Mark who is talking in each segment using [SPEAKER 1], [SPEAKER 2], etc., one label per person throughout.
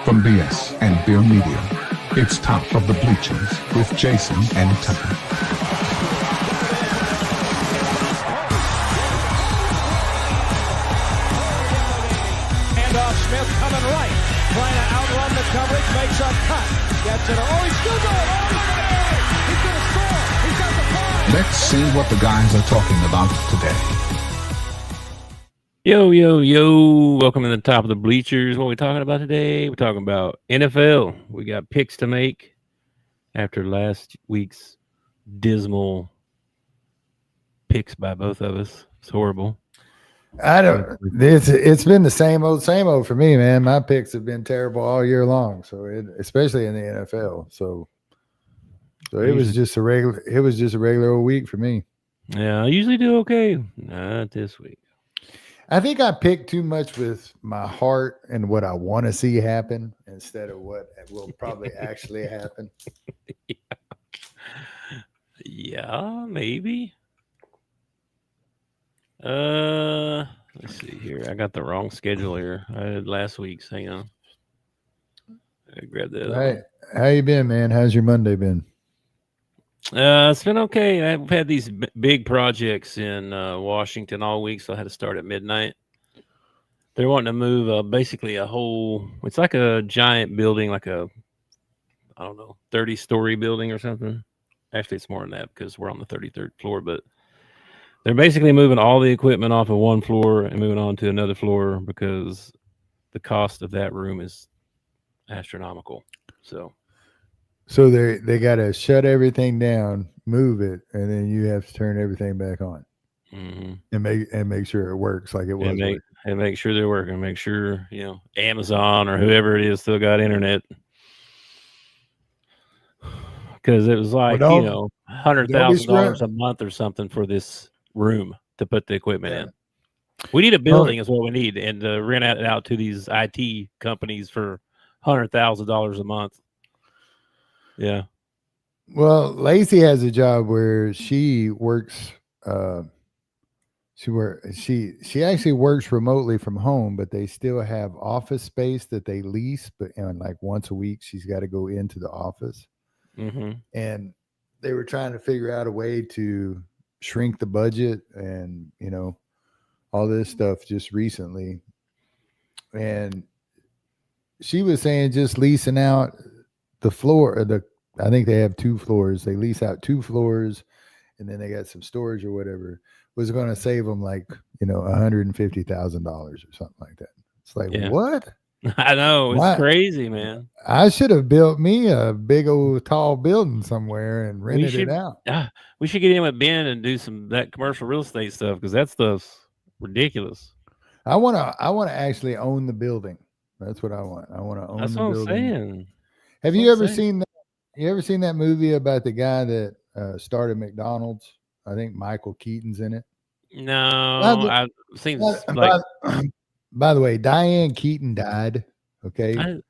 [SPEAKER 1] From BS and Beer Media, it's Top of the Bleachers with Jason and Tucker.
[SPEAKER 2] Handoff, Smith coming right, trying to outrun the coverage, makes a cut, gets it. Oh, he's still going. Oh, look at it. He's going to score. He's got the five.
[SPEAKER 1] Let's see what the guys are talking about today.
[SPEAKER 3] Yo, welcome to the Top of the Bleachers. What are we talking about today? We're talking about NFL. We got picks to make after last week's dismal picks by both of us. It's horrible.
[SPEAKER 4] It's been the same old for me, man. My picks have been terrible all year long. So especially in the NFL. So it was just a regular old week for me.
[SPEAKER 3] Yeah, I usually do okay. Not this week.
[SPEAKER 4] I think I picked too much with my heart and what I want to see happen instead of what will probably actually happen.
[SPEAKER 3] Yeah, maybe. Let's see here. I got the wrong schedule here. I had last week's. Hang on. I grabbed that.
[SPEAKER 4] Right. How you been, man? How's your Monday been?
[SPEAKER 3] It's been okay. I've had these big projects in Washington all week, so I had to start at midnight. They're wanting to move basically a whole. It's like a giant building, like a 30-story building or something. Actually, it's more than that because we're on the 33rd floor. But they're basically moving all the equipment off of one floor and moving on to another floor because the cost of that room is astronomical.
[SPEAKER 4] So they got to shut everything down, move it, and then you have to turn everything back on, and make sure it works like it was.
[SPEAKER 3] And make sure they're working. Make sure Amazon or whoever it is still got internet. Because it was like $100,000 a month or something for this room to put the equipment in. We need a building is what we need, and rent it out to these IT companies for $100,000 a month. Yeah.
[SPEAKER 4] Well, Lacey has a job where she works. She actually works remotely from home, but they still have office space that they lease. But like once a week, she's got to go into the office.
[SPEAKER 3] Mm-hmm.
[SPEAKER 4] And they were trying to figure out a way to shrink the budget and all this stuff just recently. And she was saying just leasing out the floor, I think they have 2 floors. They lease out 2 floors, and then they got some storage or whatever. Was going to save them like $150,000 or something like that. It's like what?
[SPEAKER 3] I know it's crazy, man.
[SPEAKER 4] I should have built me a big old tall building somewhere and rented it out.
[SPEAKER 3] We should get in with Ben and do that commercial real estate stuff because that stuff's ridiculous.
[SPEAKER 4] I want to actually own the building. That's what I want. I want to own the building. That's what I'm saying. Have you ever seen that? You ever seen that movie about the guy that started McDonald's? I think Michael Keaton's in it.
[SPEAKER 3] No, I've seen.
[SPEAKER 4] By the way, Diane Keaton died. Okay,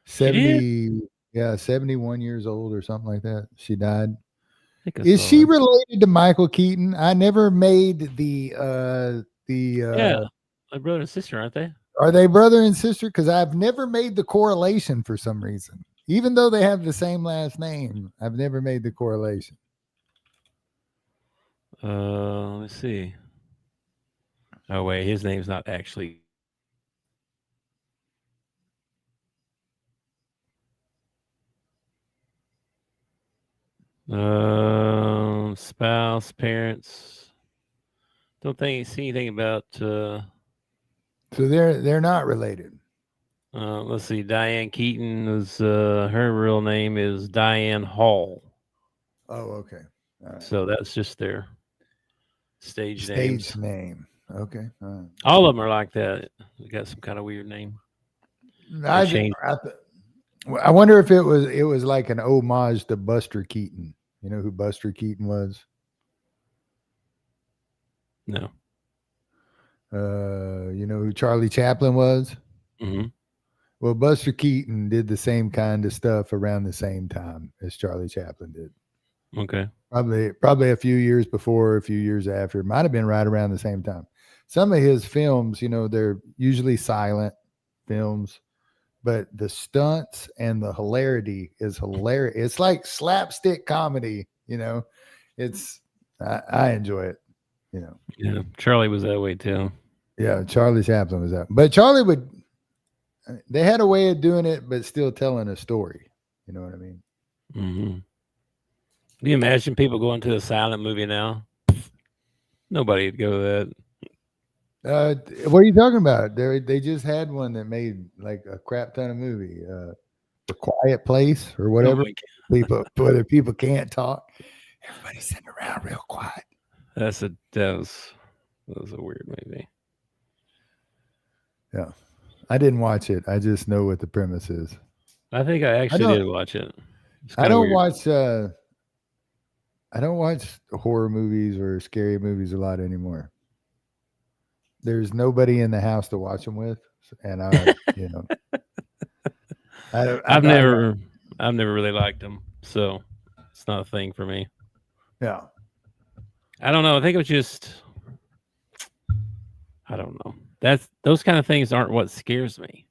[SPEAKER 4] 71 years old or something like that. She died. Is she related to Michael Keaton? I never made the.
[SPEAKER 3] Yeah, like brother and sister, aren't they?
[SPEAKER 4] Are they brother and sister? Because I've never made the correlation for some reason. Even though they have the same last name, I've never made the correlation.
[SPEAKER 3] Let's see. Oh wait, his name's not actually. Spouse, parents. Don't see anything about.
[SPEAKER 4] So they're not related.
[SPEAKER 3] Let's see. Diane Keaton is her real name is Diane Hall.
[SPEAKER 4] Oh, okay. All right.
[SPEAKER 3] So that's just their stage
[SPEAKER 4] name. Okay. All right.
[SPEAKER 3] All of them are like that. They got some kind of weird name.
[SPEAKER 4] I wonder if it was like an homage to Buster Keaton. You know who Buster Keaton was?
[SPEAKER 3] No.
[SPEAKER 4] You know who Charlie Chaplin was?
[SPEAKER 3] Mm-hmm.
[SPEAKER 4] Well, Buster Keaton did the same kind of stuff around the same time as Charlie Chaplin did.
[SPEAKER 3] Okay.
[SPEAKER 4] Probably a few years before, a few years after. It might have been right around the same time. Some of his films, they're usually silent films. but the stunts and the hilarity is hilarious. It's like slapstick comedy, you know. I enjoy it, you know.
[SPEAKER 3] Yeah, Charlie was that way too.
[SPEAKER 4] Yeah, Charlie Chaplin was that. But Charlie they had a way of doing it, but still telling a story. You know what I mean?
[SPEAKER 3] Mm-hmm. Can you imagine people going to a silent movie now? Nobody'd go to
[SPEAKER 4] that. What are you talking about? They just had one that made like a crap ton of movie. The Quiet Place or whatever. Whether people can't talk. Everybody's sitting around real quiet.
[SPEAKER 3] That was a weird movie.
[SPEAKER 4] Yeah. I didn't watch it. I just know what the premise is.
[SPEAKER 3] I think I actually did watch it.
[SPEAKER 4] I don't watch horror movies or scary movies a lot anymore. There's nobody in the house to watch them with, and I've never
[SPEAKER 3] really liked them, so it's not a thing for me.
[SPEAKER 4] Yeah,
[SPEAKER 3] I don't know. I think it was just, I don't know. Those kind of things aren't what scares me.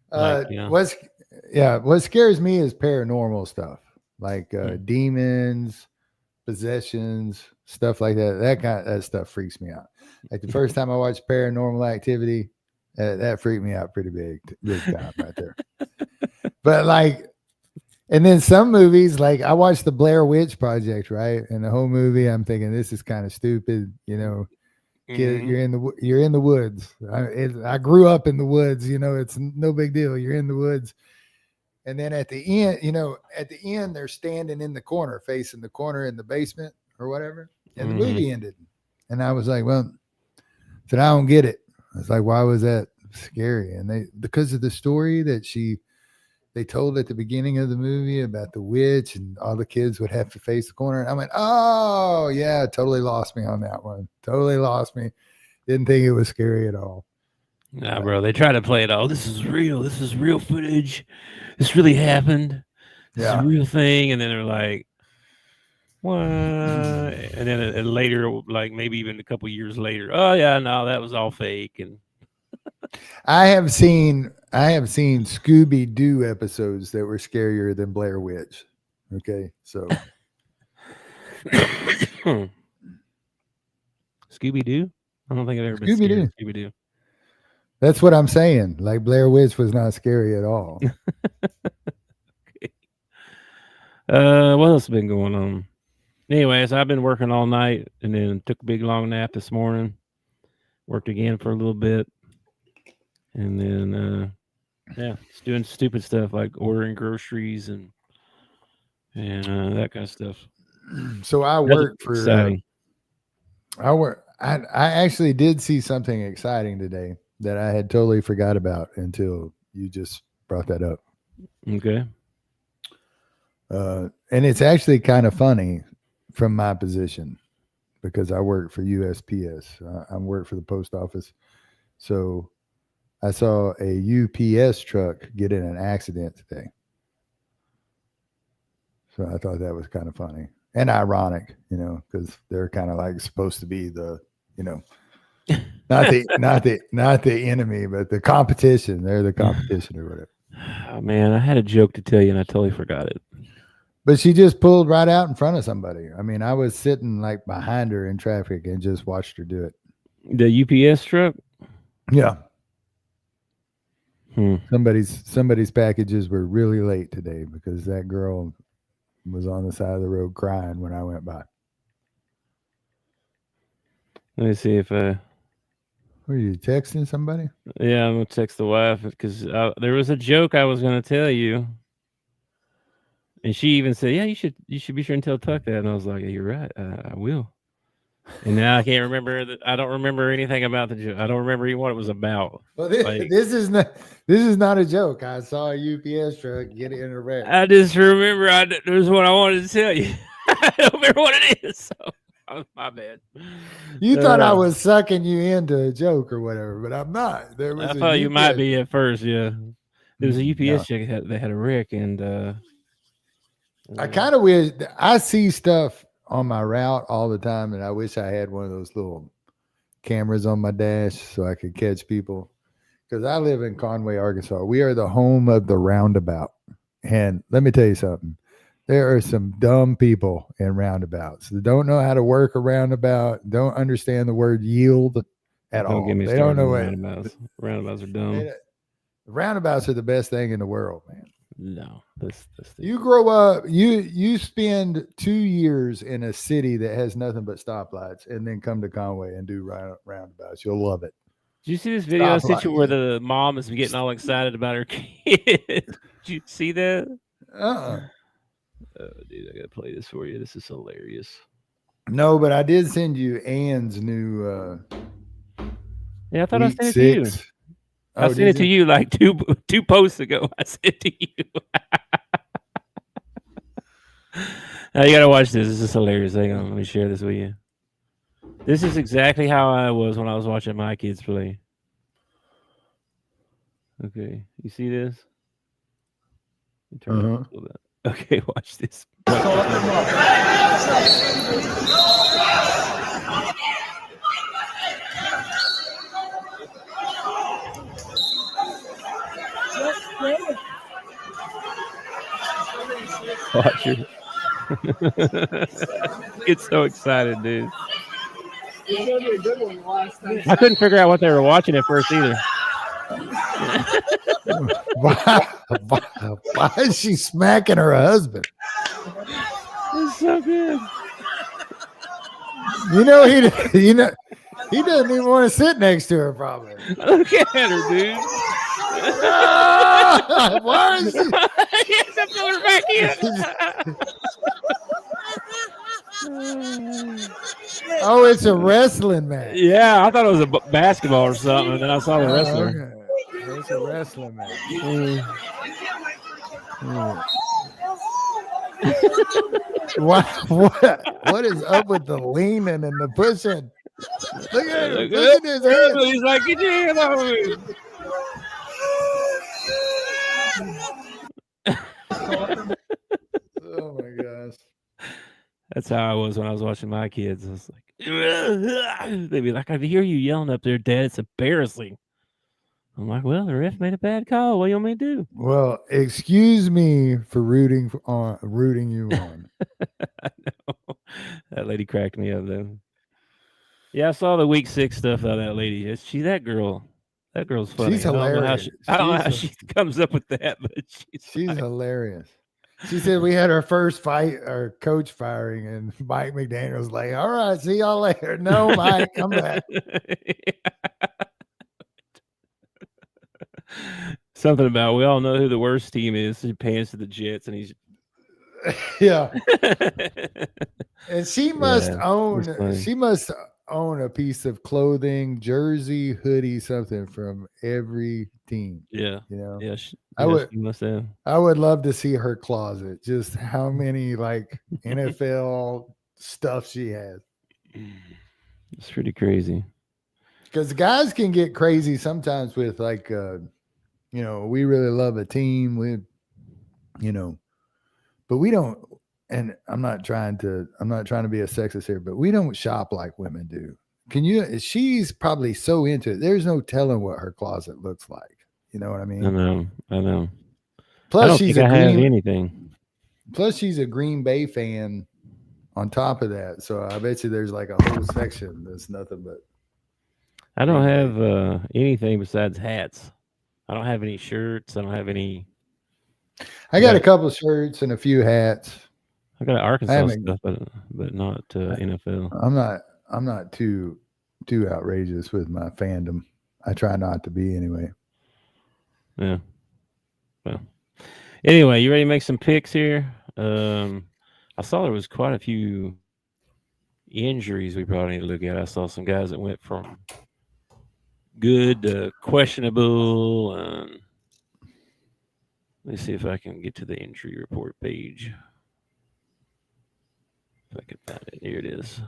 [SPEAKER 4] What scares me is paranormal stuff, like demons, possessions, stuff like that. That stuff freaks me out. Like the first time I watched Paranormal Activity, that freaked me out pretty big time right there. But like, and then some movies, like I watched the Blair Witch Project, right? And the whole movie, I'm thinking this is kind of stupid, you know. Kid, you're in the woods. I grew up in the woods, you know. It's no big deal. You're in the woods, and then at the end, they're standing in the corner, facing the corner in the basement or whatever. And the movie ended, and I was like, "Well," I said, "I don't get it." I was like, "Why was that scary?" And because of the story that they told at the beginning of the movie about the witch and all the kids would have to face the corner. And I went, oh, yeah, totally lost me on that one. Totally lost me. Didn't think it was scary at all.
[SPEAKER 3] Nah, bro, they try to play it all. This is real. This is real footage. This really happened. This is a real thing. And then they're like, what? And then later, like maybe even a couple years later, oh, yeah, no, that was all fake. And
[SPEAKER 4] I have seen Scooby-Doo episodes that were scarier than Blair Witch. Okay, so
[SPEAKER 3] Scooby-Doo? I don't think I've ever been scared of Scooby-Doo.
[SPEAKER 4] That's what I'm saying. Like Blair Witch was not scary at all.
[SPEAKER 3] Okay. What else has been going on? Anyways, I've been working all night and then took a big long nap this morning. Worked again for a little bit. And then, just doing stupid stuff like ordering groceries and that kind of stuff.
[SPEAKER 4] So I work for. I actually did see something exciting today that I had totally forgot about until you just brought that up.
[SPEAKER 3] Okay.
[SPEAKER 4] And it's actually kind of funny from my position because I work for USPS. I work for the post office, so. I saw a UPS truck get in an accident today. So I thought that was kind of funny and ironic, you know, because they're kind of like supposed to be the, you know, not the enemy, but the competition. They're the competition or whatever.
[SPEAKER 3] Oh man, I had a joke to tell you and I totally forgot it.
[SPEAKER 4] But she just pulled right out in front of somebody. I mean, I was sitting like behind her in traffic and just watched her do it.
[SPEAKER 3] The UPS truck?
[SPEAKER 4] Yeah. Somebody's packages were really late today because that girl was on the side of the road crying when I went by.
[SPEAKER 3] Let me see if
[SPEAKER 4] Were you texting somebody?
[SPEAKER 3] Yeah, I'm gonna text the wife because there was a joke I was gonna tell you, and she even said, "Yeah, you should be sure and tell Tuck that." And I was like, yeah, "You're right, I will." And now I can't remember that. I don't remember anything about the joke. I don't remember even what it was about.
[SPEAKER 4] Well, this is not a joke. I saw a UPS truck get in a wreck.
[SPEAKER 3] I just remember there's what I wanted to tell you. I don't remember what it is. So my bad.
[SPEAKER 4] You thought I was sucking you into a joke or whatever, but I'm not.
[SPEAKER 3] I thought you might be at first. Yeah, there was a UPS truck. They had a wreck, and
[SPEAKER 4] I kind of wish I see stuff on my route all the time, and I wish I had one of those little cameras on my dash so I could catch people because I live in Conway, Arkansas. We are the home of the roundabout. And let me tell you something. There are some dumb people in roundabouts that don't know how to work a roundabout, don't understand the word yield at all.
[SPEAKER 3] Don't get me
[SPEAKER 4] they
[SPEAKER 3] started
[SPEAKER 4] don't know
[SPEAKER 3] on
[SPEAKER 4] what
[SPEAKER 3] roundabouts. Roundabouts are dumb.
[SPEAKER 4] Roundabouts are the best thing in the world, man.
[SPEAKER 3] No,
[SPEAKER 4] You grow up, you spend 2 years in a city that has nothing but stoplights, and then come to Conway and do roundabouts. You'll love it.
[SPEAKER 3] Did you see this video I sent you where the mom is getting all excited about her kid? Did you see that?
[SPEAKER 4] Oh,
[SPEAKER 3] dude, I gotta play this for you. This is hilarious.
[SPEAKER 4] No, but I did send you Ann's new.
[SPEAKER 3] Yeah, I thought I sent it to you. I sent it to you like two posts ago. I sent it to you. Now you gotta watch this. This is hilarious. Hang on, let me share this with you. This is exactly how I was when I was watching my kids play. Okay, you see this? Turn it a little bit. Okay, watch this. Watch her. Get so excited, dude. I couldn't figure out what they were watching at first either.
[SPEAKER 4] Why is she smacking her husband?
[SPEAKER 3] It's so good.
[SPEAKER 4] He doesn't even want to sit next to her, probably.
[SPEAKER 3] Look at her, dude.
[SPEAKER 4] Why is she?
[SPEAKER 3] Yes, I'm pulling her back in.
[SPEAKER 4] Oh, it's a wrestling match.
[SPEAKER 3] Yeah, I thought it was a basketball or something, and then I saw the wrestler.
[SPEAKER 4] Okay. It's a wrestling match. What is up with the leaning and the pushing? Look at him. Look at his hand.
[SPEAKER 3] He's like, get your hand off me.
[SPEAKER 4] Oh my gosh.
[SPEAKER 3] That's how I was when I was watching my kids. I was like, they'd be like, I hear you yelling up there, Dad. It's embarrassing. I'm like, well, the ref made a bad call. What do you want me to do?
[SPEAKER 4] Well, excuse me for rooting you on.
[SPEAKER 3] I know. That lady cracked me up though. Yeah, I saw the week 6 stuff out of that lady. She that girl. That girl's funny.
[SPEAKER 4] She's hilarious.
[SPEAKER 3] I don't know how she comes up with that, but she's
[SPEAKER 4] hilarious. She said we had our first fight, our coach firing, and Mike McDaniel's like, all right, see y'all later. No, Mike, come back.
[SPEAKER 3] Something about we all know who the worst team is. He pans to the Jets, and he's
[SPEAKER 4] yeah. And she must own a piece of clothing, jersey, hoodie, something from every team.
[SPEAKER 3] Yeah,
[SPEAKER 4] you know.
[SPEAKER 3] Yeah,
[SPEAKER 4] I would love to see her closet. Just how many like NFL stuff she has.
[SPEAKER 3] It's pretty crazy.
[SPEAKER 4] Because guys can get crazy sometimes with like, we really love a team. But we don't. And I'm not trying to be a sexist here, but we don't shop like women do. She's probably so into it. There's no telling what her closet looks like. You know what I mean?
[SPEAKER 3] I know.
[SPEAKER 4] Plus, she's
[SPEAKER 3] anything.
[SPEAKER 4] Plus, she's a Green Bay fan on top of that. So I bet you there's like a whole section that's nothing but.
[SPEAKER 3] I don't have anything besides hats. I don't have any shirts. I don't have any.
[SPEAKER 4] I got a couple shirts and a few hats.
[SPEAKER 3] I got Arkansas stuff, but not NFL.
[SPEAKER 4] I'm not too outrageous with my fandom. I try not to be anyway.
[SPEAKER 3] Yeah. Well. Anyway, you ready to make some picks here? I saw there was quite a few injuries we probably need to look at. I saw some guys that went from good to questionable. Let me see if I can get to the injury report page. If I can find it. Here it is.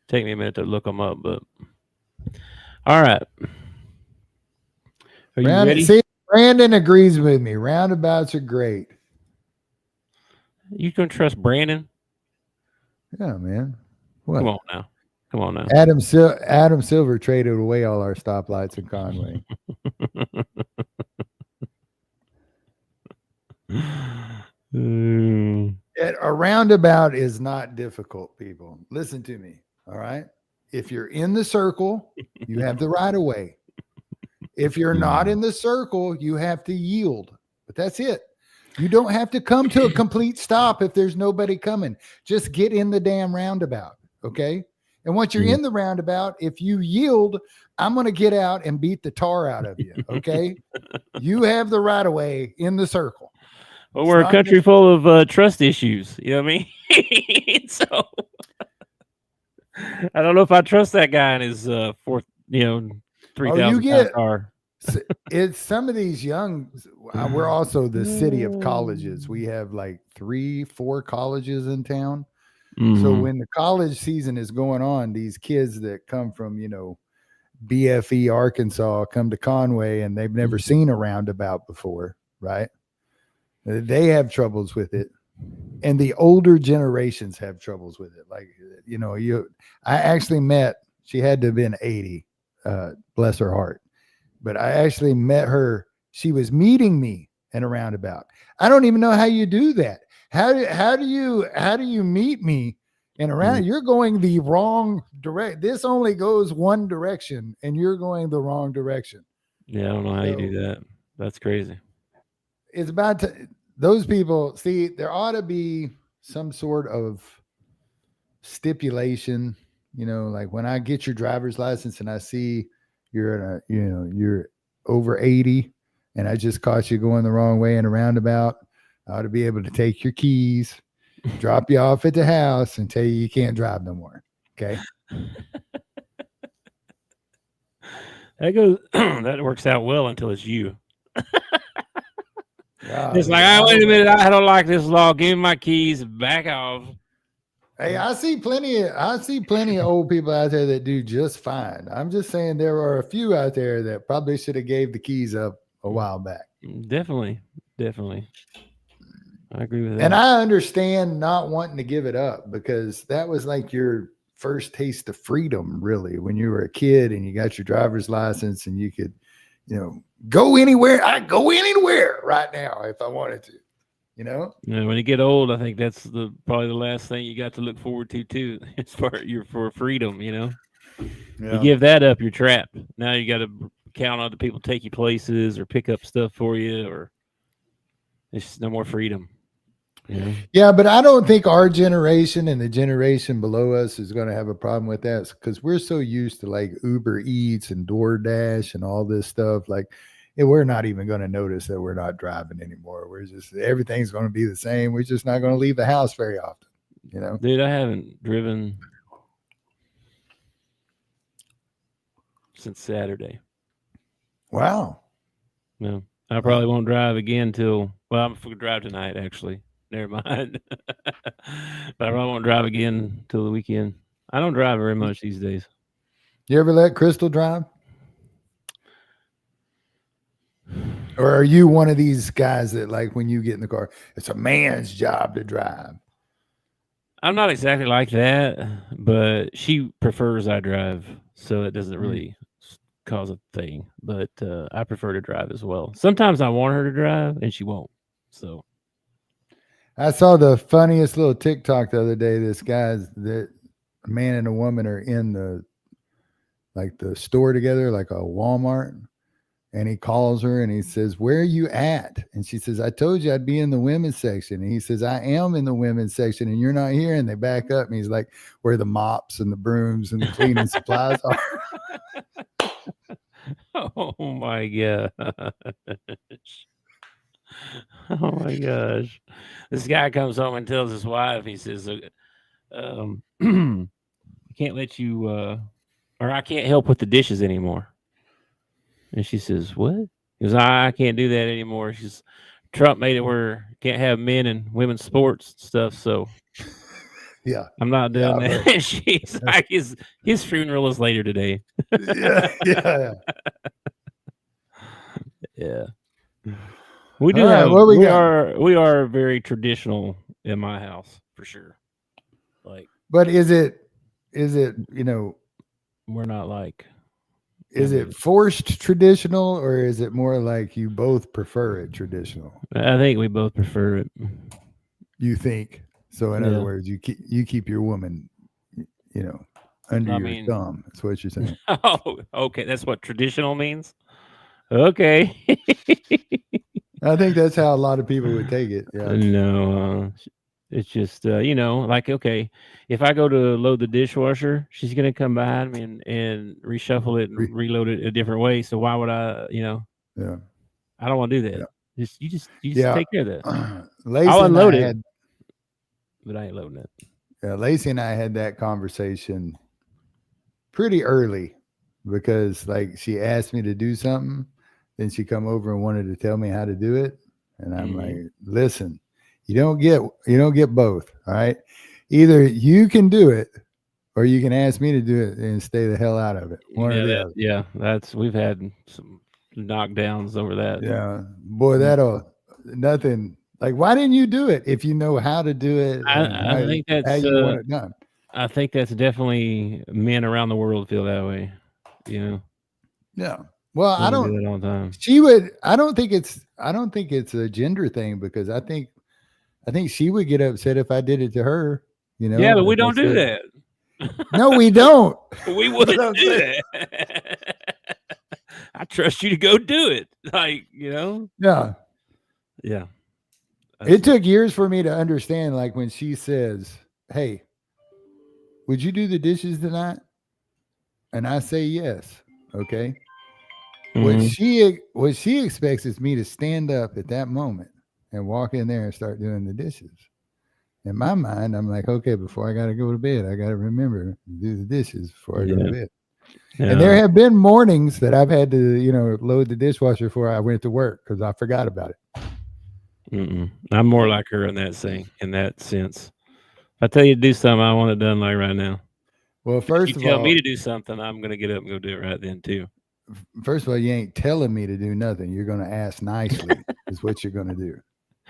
[SPEAKER 3] Take me a minute to look them up, but all right. Are you ready?
[SPEAKER 4] See, Brandon agrees with me. Roundabouts are great.
[SPEAKER 3] You can trust Brandon?
[SPEAKER 4] Yeah, man. What?
[SPEAKER 3] Come on now. Come on now.
[SPEAKER 4] Adam Silver traded away all our stoplights in Conway. A roundabout is not difficult, people. Listen to me. All right. If you're in the circle, you have the right of way. If you're not in the circle, you have to yield. But that's it. You don't have to come to a complete stop if there's nobody coming. Just get in the damn roundabout. Okay. And once you're in the roundabout, if you yield, I'm going to get out and beat the tar out of you. Okay. You have the right of way in the circle.
[SPEAKER 3] Well, we're a country full of trust issues. You know what I mean? So I don't know if I trust that guy in his 3,000 car.
[SPEAKER 4] It's some of these young. We're also the city of colleges. We have like 3-4 colleges in town. So when the college season is going on, these kids that come from, BFE, Arkansas, come to Conway and they've never seen a roundabout before, right? They have troubles with it. And the older generations have troubles with it. Like, I actually met, she had to have been 80, bless her heart. But I actually met her. She was meeting me in a roundabout. I don't even know how you do that. How do you meet me in a roundabout? You're going the wrong direction. This only goes one direction, and you're going the wrong direction.
[SPEAKER 3] Yeah, I don't know how you do that. That's crazy.
[SPEAKER 4] It's about those people. See, there ought to be some sort of stipulation. Like when I get your driver's license and I see you're over 80 and I just caught you going the wrong way in a roundabout, I ought to be able to take your keys, drop you off at the house and tell you can't drive no more. Okay.
[SPEAKER 3] That works out well until it's you. It's like, wait a minute, I don't like this law. Give me my keys, back off.
[SPEAKER 4] Hey, I see plenty of old people out there that do just fine. I'm just saying there are a few out there that probably should have gave the keys up a while back.
[SPEAKER 3] Definitely. I agree with that.
[SPEAKER 4] And I understand not wanting to give it up because that was like your first taste of freedom, really, when you were a kid and you got your driver's license and you could, go anywhere. I go anywhere right now if I wanted to.
[SPEAKER 3] Yeah, when you get old, I think that's probably the last thing you got to look forward to too. As far for freedom, You give that up, you're trapped. Now you got to count on other people to take you places or pick up stuff for you, or it's just no more freedom.
[SPEAKER 4] Yeah, but I don't think our generation and the generation below us is going to have a problem with that because we're so used to like Uber Eats and DoorDash and all this stuff. Like, we're not even going to notice that we're not driving anymore. Everything's going to be the same. We're just not going to leave the house very often,
[SPEAKER 3] Dude, I haven't driven since Saturday.
[SPEAKER 4] Wow.
[SPEAKER 3] No, I probably won't drive again I'm going to drive tonight, actually. Never mind. But I probably won't drive again till the weekend. I don't drive very much these days.
[SPEAKER 4] You ever let Crystal drive? Or are you one of these guys that, like, when you get in the car, it's a man's job to drive?
[SPEAKER 3] I'm not exactly like that, but she prefers I drive, so it doesn't really cause a thing. But I prefer to drive as well. Sometimes I want her to drive, and she won't. So
[SPEAKER 4] I saw the funniest little TikTok the other day. A man and a woman are in the store together, like a Walmart. And he calls her and he says, "Where are you at?" And she says, "I told you I'd be in the women's section." And he says, "I am in the women's section and you're not here." And they back up and he's like, "Where the mops and the brooms and the cleaning supplies are."
[SPEAKER 3] Oh my gosh. Oh my gosh. This guy comes home and tells his wife, he says, I can't let you, or I can't help with the dishes anymore. And she says, "What?" He goes, I can't do that anymore. Trump made it where you can't have men and women's sports stuff. So
[SPEAKER 4] yeah,
[SPEAKER 3] I'm not doing that. And she's like, his funeral is later today.
[SPEAKER 4] Yeah.
[SPEAKER 3] Yeah. We do have, we are very traditional in my house for sure. Like,
[SPEAKER 4] but is it
[SPEAKER 3] we're not like.
[SPEAKER 4] Is it forced traditional, or is it more like you both prefer it traditional?
[SPEAKER 3] I think we both prefer it.
[SPEAKER 4] You think so? In other words, you keep your woman, under your thumb. That's what you're saying.
[SPEAKER 3] Oh, okay. That's what traditional means. Okay.
[SPEAKER 4] I think that's how a lot of people would take it. Yeah.
[SPEAKER 3] No, it's just like, okay, if I go to load the dishwasher, she's gonna come behind me and reshuffle it and reload it a different way. So why would I?
[SPEAKER 4] Yeah.
[SPEAKER 3] I don't want to do that. Yeah. You just take care of that.
[SPEAKER 4] Lacey
[SPEAKER 3] I'll unload it, but I ain't loading it.
[SPEAKER 4] Yeah, Lacey and I had that conversation pretty early because, like, she asked me to do something, then she come over and wanted to tell me how to do it, and I'm like, listen, you don't get both. All right, either you can do it, or you can ask me to do it and stay the hell out of it.
[SPEAKER 3] We've had some knockdowns over that.
[SPEAKER 4] Yeah, boy, nothing. Like, why didn't you do it if you know how to do it?
[SPEAKER 3] I think that's
[SPEAKER 4] how you want it done.
[SPEAKER 3] I think that's definitely men around the world feel that way.
[SPEAKER 4] Yeah. Well, I don't
[SPEAKER 3] do that all the time.
[SPEAKER 4] She would. I don't think it's a gender thing, because I think she would get upset if I did it to her.
[SPEAKER 3] Yeah, but we don't do that.
[SPEAKER 4] No, we don't.
[SPEAKER 3] We wouldn't do that. I trust you to go do it. Like,
[SPEAKER 4] Yeah.
[SPEAKER 3] Yeah.
[SPEAKER 4] It took years for me to understand, like, when she says, "Hey, would you do the dishes tonight?" And I say yes. Okay. Mm-hmm. What she expects is me to stand up at that moment and walk in there and start doing the dishes. In my mind, I'm like, okay, before I got to go to bed, I got to remember to do the dishes before I go to bed. Yeah. And there have been mornings that I've had to, load the dishwasher before I went to work because I forgot about it.
[SPEAKER 3] I'm more like her in that sense. If I tell you to do something, I want it done like right now.
[SPEAKER 4] Well, first
[SPEAKER 3] if you tell me to do something, I'm going to get up and go do it right then too.
[SPEAKER 4] First of all, you ain't telling me to do nothing. You're going to ask nicely is what you're going to do.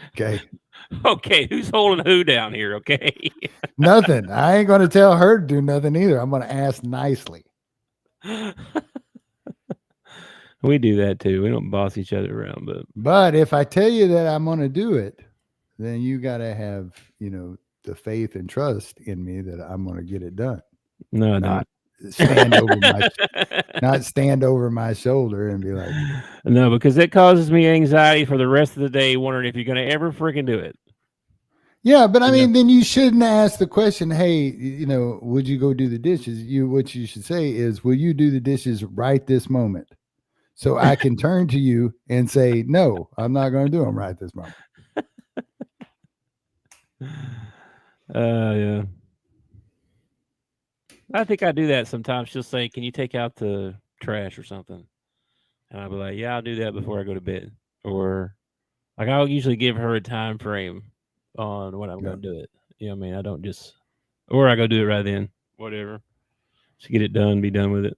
[SPEAKER 4] Okay.
[SPEAKER 3] Okay. Who's holding who down here? Okay.
[SPEAKER 4] Nothing. I ain't going to tell her to do nothing either. I'm going to ask nicely.
[SPEAKER 3] We do that too. We don't boss each other around,
[SPEAKER 4] but if I tell you that I'm going to do it, then you got to have, the faith and trust in me that I'm going to get it done.
[SPEAKER 3] No,
[SPEAKER 4] not stand over my shoulder and be like,
[SPEAKER 3] no, because it causes me anxiety for the rest of the day, wondering if you're going to ever freaking do it.
[SPEAKER 4] Yeah, but I mean, then you shouldn't ask the question, hey, would you go do the dishes? What you should say is, will you do the dishes right this moment? So I can turn to you and say, no, I'm not going to do them right this moment.
[SPEAKER 3] Yeah. I think I do that sometimes. She'll say, can you take out the trash or something? And I'll be like, yeah, I'll do that before I go to bed. Or like, I'll usually give her a time frame on when I'm going to do it. I don't just, or I go do it right then, whatever. Just get it done, be done with it.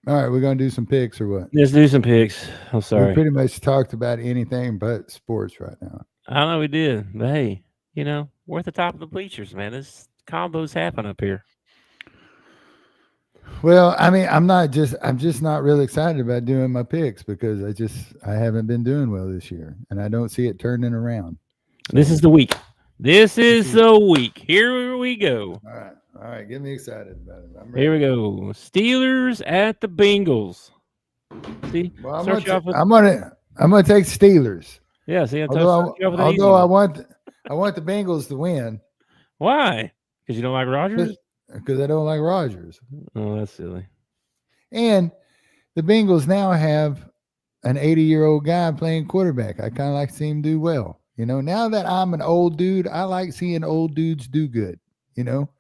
[SPEAKER 4] All right, we're going to do some picks or what?
[SPEAKER 3] Let's do some picks. I'm sorry.
[SPEAKER 4] We pretty much talked about anything but sports right now.
[SPEAKER 3] I know we did, but hey, we're at the top of the bleachers, man. This combos happen up here.
[SPEAKER 4] Well, I mean, I'm just not really excited about doing my picks because I haven't been doing well this year, and I don't see it turning around.
[SPEAKER 3] So. This is the week. This is the week. Here we go.
[SPEAKER 4] All right. Get me excited about it.
[SPEAKER 3] Here we go. Steelers at the Bengals. See,
[SPEAKER 4] well, I'm gonna take Steelers.
[SPEAKER 3] Yeah. See,
[SPEAKER 4] although I want the Bengals to win.
[SPEAKER 3] Why? Because you don't like Rodgers?
[SPEAKER 4] Because I don't like Rodgers.
[SPEAKER 3] Oh, that's silly.
[SPEAKER 4] And the Bengals now have an 80-year-old guy playing quarterback. I kind of like to see him do well. Now that I'm an old dude, I like seeing old dudes do good. You know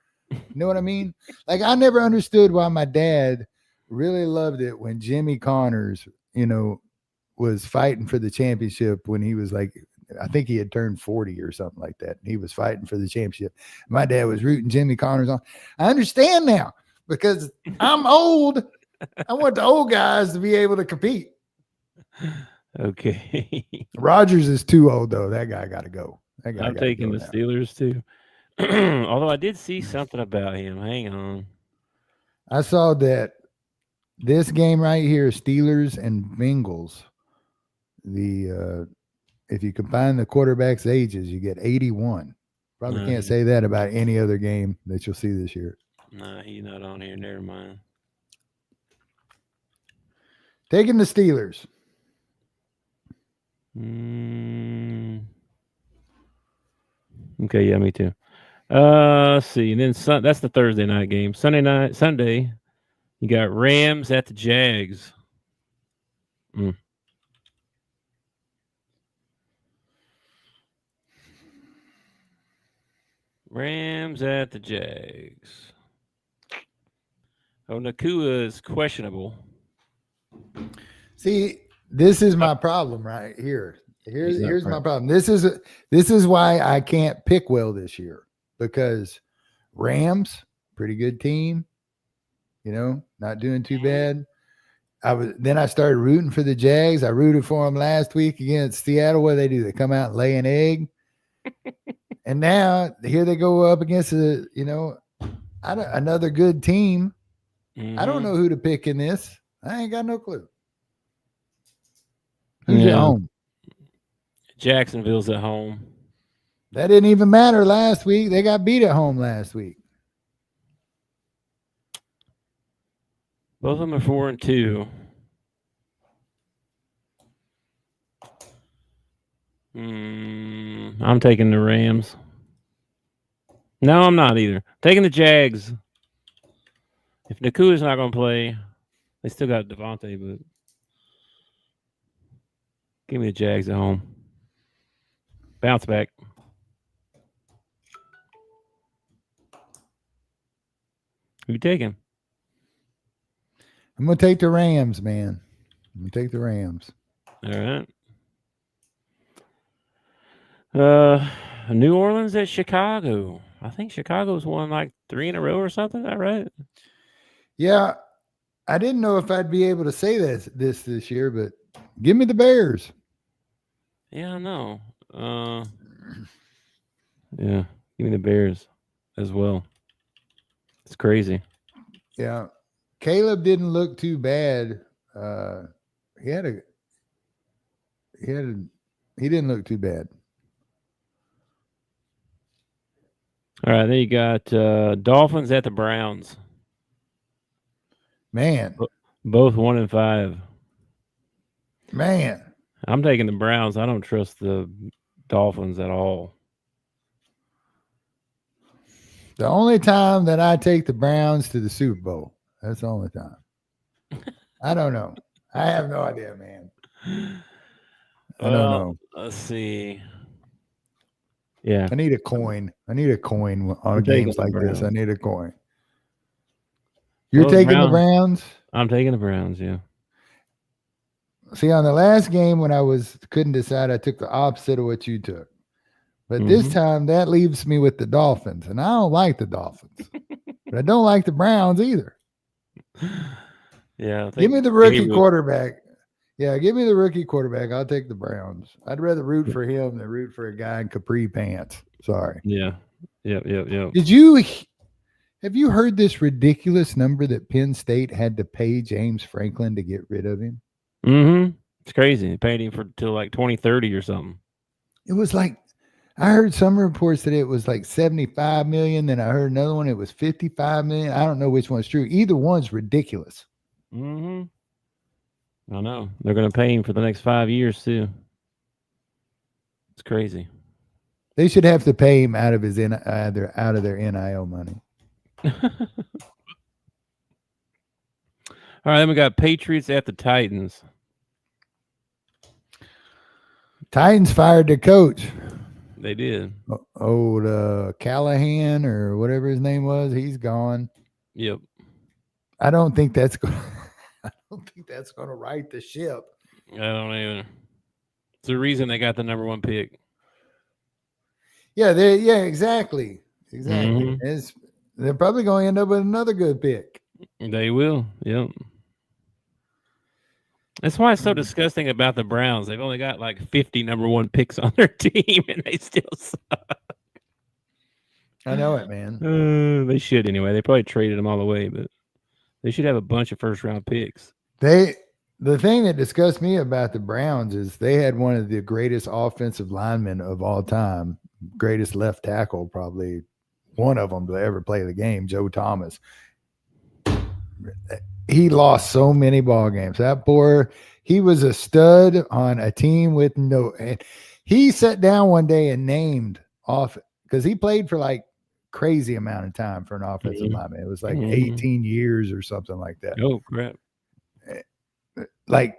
[SPEAKER 4] what I mean? Like, I never understood why my dad really loved it when Jimmy Connors, was fighting for the championship when he was like, I think he had turned 40 or something like that. He was fighting for the championship. My dad was rooting Jimmy Connors on. I understand now because I'm old. I want the old guys to be able to compete.
[SPEAKER 3] Okay.
[SPEAKER 4] Rodgers is too old, though. That guy got to go.
[SPEAKER 3] I'm taking the Steelers, too. Although I did see something about him. Hang on.
[SPEAKER 4] I saw that this game right here, Steelers and Bengals, if you combine the quarterbacks' ages, you get 81. Probably can't say that about any other game that you'll see this year.
[SPEAKER 3] No, he's not on here. Never mind.
[SPEAKER 4] Taking the Steelers.
[SPEAKER 3] Okay, yeah, me too. Let's see. And then that's the Thursday night game. Sunday, you got Rams at the Jags. Rams at the Jags. Oh, Nakua is questionable.
[SPEAKER 4] See, this is my problem right here. Here's my problem. This is why I can't pick well this year, because Rams, pretty good team, not doing too bad. Then I started rooting for the Jags. I rooted for them last week against Seattle. What do? They come out and lay an egg. And now here they go up against another good team. I don't know who to pick in this. I ain't got no clue. Who's at home?
[SPEAKER 3] Jacksonville's at home.
[SPEAKER 4] That didn't even matter last week. They got beat at home last week.
[SPEAKER 3] Both of them are 4-2. I'm taking the Rams. No, I'm not either. Taking the Jags. If Nakua's not going to play, they still got Devontae, but give me the Jags at home. Bounce back. Who you taking?
[SPEAKER 4] I'm going to take the Rams, man. I'm going to take the Rams.
[SPEAKER 3] All right. New Orleans at Chicago. I think Chicago's won like 3 in a row or something. Is that right?
[SPEAKER 4] Yeah. I didn't know if I'd be able to say this year, but give me the Bears.
[SPEAKER 3] Yeah, I know. Yeah, give me the Bears as well. It's crazy.
[SPEAKER 4] Yeah. Caleb didn't look too bad. He didn't look too bad.
[SPEAKER 3] All right, then you got Dolphins at the Browns.
[SPEAKER 4] Man.
[SPEAKER 3] Both 1-5.
[SPEAKER 4] Man.
[SPEAKER 3] I'm taking the Browns. I don't trust the Dolphins at all.
[SPEAKER 4] The only time that I take the Browns to the Super Bowl. That's the only time. I don't know. I have no idea, man. I don't know.
[SPEAKER 3] Let's see. Yeah.
[SPEAKER 4] I need a coin. On games like this. I need a coin. You're taking the Browns?
[SPEAKER 3] I'm taking the Browns, yeah.
[SPEAKER 4] See, on the last game when I couldn't decide, I took the opposite of what you took. But this time that leaves me with the Dolphins. And I don't like the Dolphins. But I don't like the Browns either.
[SPEAKER 3] Yeah.
[SPEAKER 4] Give me the rookie quarterback. Yeah, give me the rookie quarterback. I'll take the Browns. I'd rather root for him than root for a guy in capri pants. Sorry.
[SPEAKER 3] Yeah. Yep.
[SPEAKER 4] Have you heard this ridiculous number that Penn State had to pay James Franklin to get rid of him?
[SPEAKER 3] Mm-hmm. It's crazy. They paid him till like 2030 or something.
[SPEAKER 4] It was like, I heard some reports that it was like 75 million. Then I heard another one. It was 55 million. I don't know which one's true. Either one's ridiculous.
[SPEAKER 3] Mm-hmm. I know. They're going to pay him for the next 5 years too. It's crazy.
[SPEAKER 4] They should have to pay him out of their NIL money.
[SPEAKER 3] All right, then we got Patriots at the Titans.
[SPEAKER 4] Titans fired their coach.
[SPEAKER 3] They did.
[SPEAKER 4] Old Callahan or whatever his name was, he's gone.
[SPEAKER 3] Yep.
[SPEAKER 4] I don't think that's going to right the ship.
[SPEAKER 3] I don't even. It's the reason they got the number 1 pick.
[SPEAKER 4] Yeah, exactly. Mm-hmm. They're probably going to end up with another good pick.
[SPEAKER 3] They will. Yep. That's why it's so disgusting about the Browns. They've only got like 50 number 1 picks on their team, and they still suck.
[SPEAKER 4] I know it, man.
[SPEAKER 3] They should anyway. They probably traded them all the way, but they should have a bunch of first-round picks.
[SPEAKER 4] The thing that disgusts me about the Browns is they had one of the greatest offensive linemen of all time, greatest left tackle, probably one of them to ever play the game, Joe Thomas. He lost so many ball games. He was a stud on a team with no. And he sat down one day and named off because he played for like crazy amount of time for an offensive lineman. It was like 18 years or something like that.
[SPEAKER 3] Oh crap!
[SPEAKER 4] Like,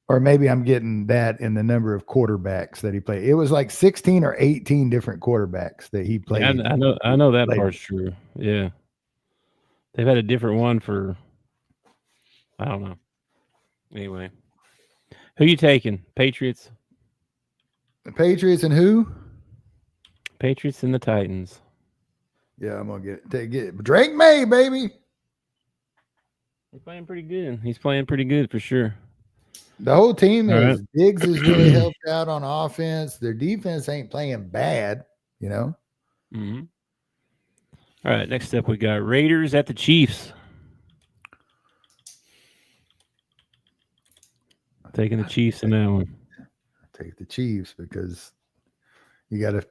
[SPEAKER 4] or maybe I'm getting that in the number of quarterbacks that he played. It was like 16 or 18 different quarterbacks that he played.
[SPEAKER 3] Yeah, I know that part's true. Yeah, they've had a different one for. I don't know. Anyway, who you taking? Patriots.
[SPEAKER 4] The Patriots and who?
[SPEAKER 3] Patriots and the Titans.
[SPEAKER 4] Yeah, I'm gonna get Drake May, baby.
[SPEAKER 3] He's playing pretty good. He's playing pretty good for sure.
[SPEAKER 4] The whole team is. Right. Diggs has really helped out on offense. Their defense ain't playing bad, you know.
[SPEAKER 3] Mm-hmm. All right, next up we got Raiders at the Chiefs. Taking the Chiefs in that one.
[SPEAKER 4] Take the Chiefs because you gotta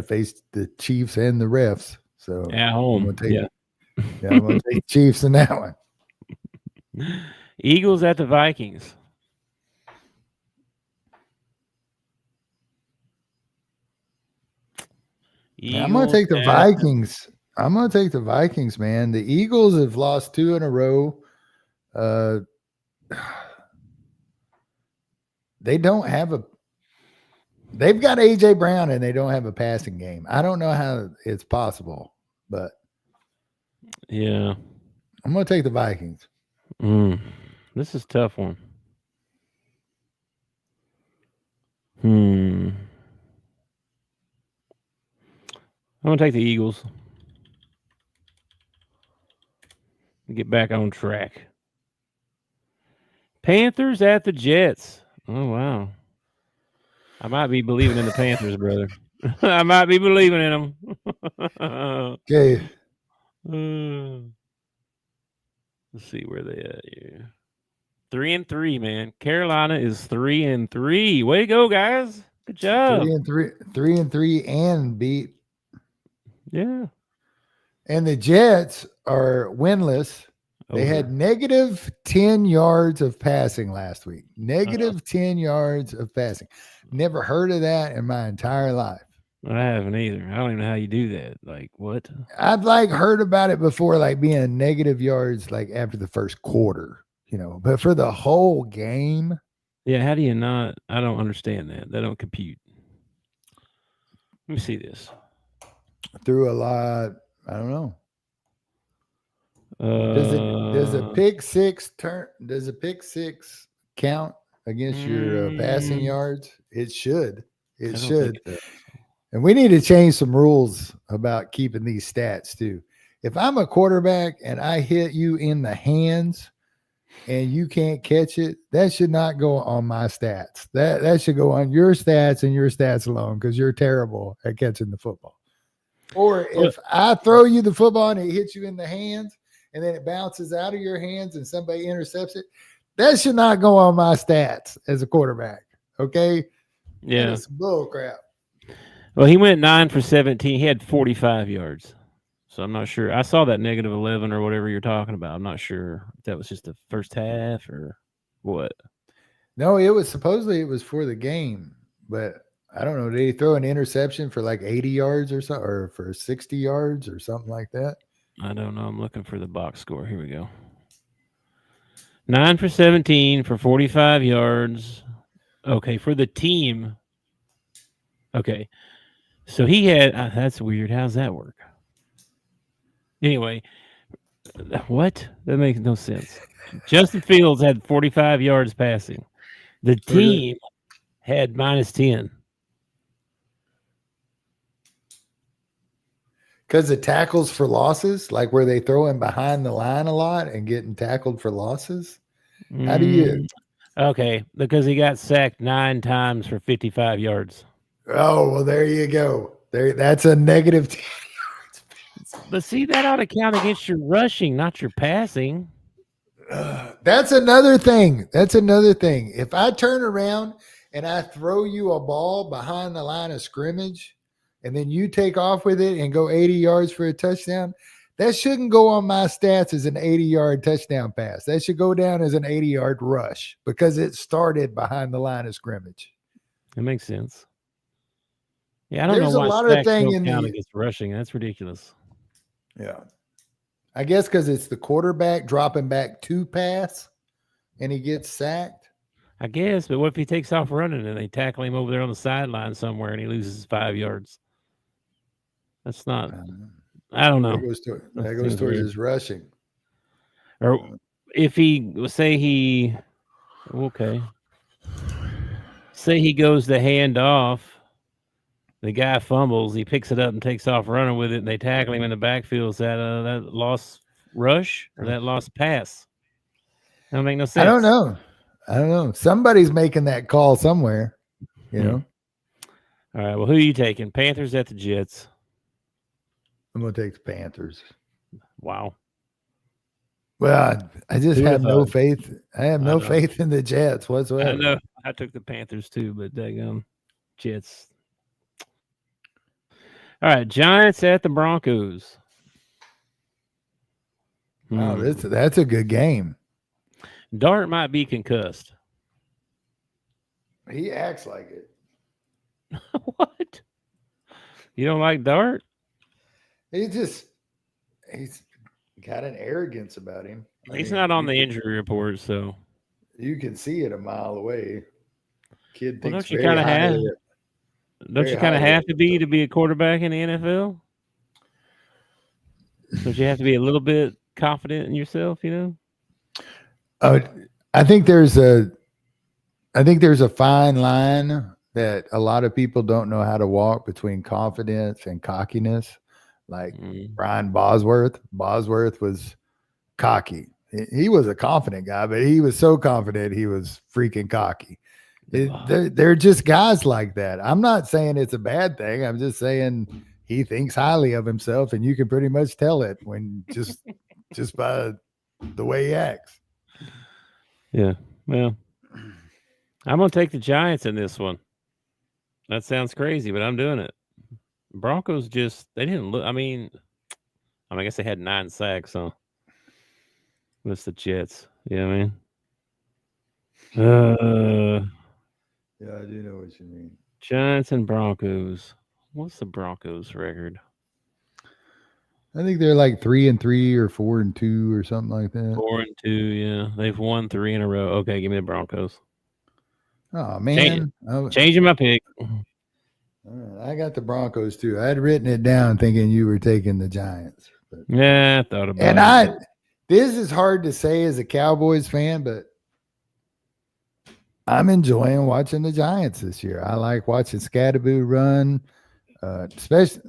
[SPEAKER 4] face the Chiefs and the refs. So
[SPEAKER 3] at home,
[SPEAKER 4] I'm gonna take the Chiefs in that one.
[SPEAKER 3] Eagles at the Vikings.
[SPEAKER 4] I'm gonna take the Vikings. I'm gonna take the Vikings, man. The Eagles have lost 2 in a row. They don't have they've got AJ Brown and they don't have a passing game. I don't know how it's possible, but
[SPEAKER 3] yeah,
[SPEAKER 4] I'm going to take the Vikings.
[SPEAKER 3] This is a tough one. I'm going to take the Eagles. Get back on track. Panthers at the Jets. Oh, wow. I might be believing in the Panthers, brother. I might be believing in them.
[SPEAKER 4] Okay.
[SPEAKER 3] Let's see where they at here. 3-3, man. Carolina is 3-3. Way to go, guys. Good job.
[SPEAKER 4] 3-3 and beat.
[SPEAKER 3] Yeah.
[SPEAKER 4] And the Jets are winless. They had negative 10 yards of passing last week. Negative 10 yards of passing. Never heard of that in my entire life.
[SPEAKER 3] I haven't either. I don't even know how you do that. Like, what?
[SPEAKER 4] I'd like heard about it before, like being negative yards, like after the first quarter, you know, but for the whole game.
[SPEAKER 3] Yeah. How do you not? I don't understand that. They don't compute. Let me see this.
[SPEAKER 4] Threw a lot. I don't know. Does a pick six count against your passing yards? It should. It should. And we need to change some rules about keeping these stats too. If I'm a quarterback and I hit you in the hands and you can't catch it, that should not go on my stats. That should go on your stats and your stats alone because you're terrible at catching the football. Or if I throw you the football and it hits you in the hands and then it bounces out of your hands and somebody intercepts it, that should not go on my stats as a quarterback. Okay?
[SPEAKER 3] Yeah.
[SPEAKER 4] That's bull crap.
[SPEAKER 3] Well, he went 9 for 17. He had 45 yards. So I'm not sure. I saw that negative 11 or whatever you're talking about. I'm not sure if that was just the first half or what.
[SPEAKER 4] No, it was supposedly for the game, but I don't know. Did he throw an interception for like 80 yards or something, or for 60 yards or something like that?
[SPEAKER 3] I don't know. I'm looking for the box score. Here we go. 9 for 17 for 45 yards. Okay, for the team. Okay. So he had, that's weird. How's that work? Anyway, what? That makes no sense. Justin Fields had 45 yards passing. The team had minus 10.
[SPEAKER 4] Because the tackles for losses, like where they throw him behind the line a lot and getting tackled for losses. How do you?
[SPEAKER 3] Okay, because he got sacked 9 times for 55 yards.
[SPEAKER 4] Oh, well, there you go. That's a negative 10 yards
[SPEAKER 3] But see, that ought to count against your rushing, not your passing.
[SPEAKER 4] That's another thing. If I turn around and I throw you a ball behind the line of scrimmage and then you take off with it and go 80 yards for a touchdown, that shouldn't go on my stats as an 80-yard touchdown pass. That should go down as an 80-yard rush because it started behind the line of scrimmage.
[SPEAKER 3] It makes sense. Yeah, I don't know why sacks don't count against rushing. That's ridiculous.
[SPEAKER 4] Yeah. I guess because it's the quarterback dropping back to pass and he gets sacked.
[SPEAKER 3] I guess, but what if he takes off running and they tackle him over there on the sideline somewhere and he loses 5 yards? That's not... I don't know.
[SPEAKER 4] That goes towards his rushing.
[SPEAKER 3] Or if he say he goes to hand off, the guy fumbles, he picks it up and takes off running with it, and they tackle him in the backfield. Is that lost rush or that lost pass? That don't make no sense.
[SPEAKER 4] I don't know. Somebody's making that call somewhere, you know.
[SPEAKER 3] All right. Well, who are you taking? Panthers at the Jets?
[SPEAKER 4] I'm going to take the Panthers.
[SPEAKER 3] Wow.
[SPEAKER 4] Well, I just have no faith. I have no faith in the Jets whatsoever.
[SPEAKER 3] I know. I took the Panthers too, but daggum Jets. All right, Giants at the Broncos.
[SPEAKER 4] Wow, that's a good game.
[SPEAKER 3] Dart might be concussed.
[SPEAKER 4] He acts like it.
[SPEAKER 3] What? You don't like Dart?
[SPEAKER 4] He's got an arrogance about him.
[SPEAKER 3] He's not on the injury report, so
[SPEAKER 4] you can see it a mile away. Kid thinks
[SPEAKER 3] don't you kind of have? Don't you kind of have to be a quarterback in the NFL? Don't you have to be a little bit confident in yourself? You know.
[SPEAKER 4] I think there's a fine line that a lot of people don't know how to walk between confidence and cockiness. Like Brian Bosworth. Bosworth was cocky. He was a confident guy, but he was so confident he was freaking cocky. They're just guys like that. I'm not saying it's a bad thing. I'm just saying he thinks highly of himself, and you can pretty much tell it when just by the way he acts.
[SPEAKER 3] Yeah. Well, I'm going to take the Giants in this one. That sounds crazy, but I'm doing it. Broncos they didn't look. I guess they had 9 sacks, so that's the Jets. You know what I mean?
[SPEAKER 4] Yeah, I do know what you mean.
[SPEAKER 3] Giants and Broncos. What's the Broncos record?
[SPEAKER 4] I think they're like 3-3 or 4-2 or something like that.
[SPEAKER 3] 4-2, yeah. They've won 3 in a row. Okay, give me the Broncos.
[SPEAKER 4] Oh man,
[SPEAKER 3] changing my pick.
[SPEAKER 4] I got the Broncos too. I had written it down thinking you were taking the Giants. But,
[SPEAKER 3] yeah, I thought about it.
[SPEAKER 4] This is hard to say as a Cowboys fan, but I'm enjoying watching the Giants this year. I like watching Scatterboo run. Especially,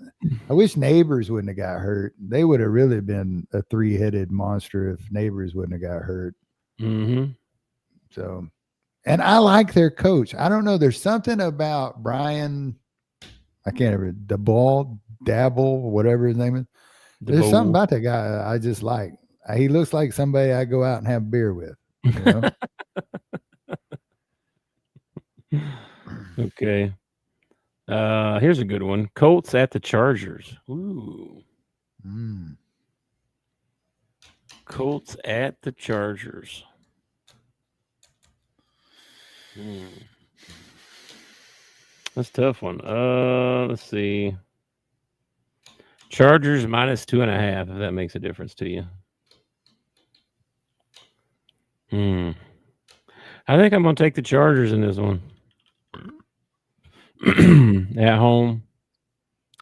[SPEAKER 4] I wish Neighbors wouldn't have got hurt. They would have really been a 3-headed monster if Neighbors wouldn't have got hurt.
[SPEAKER 3] Mm-hmm.
[SPEAKER 4] So, and I like their coach. I don't know. There's something about Brian. I can't remember Dabble, whatever his name is. There's something about that guy I just like. He looks like somebody I go out and have beer with. You know?
[SPEAKER 3] Okay. Here's a good one. Colts at the Chargers. Ooh. Colts at the Chargers. That's a tough one. Let's see. Chargers minus 2.5, if that makes a difference to you. I think I'm going to take the Chargers in this one. At home.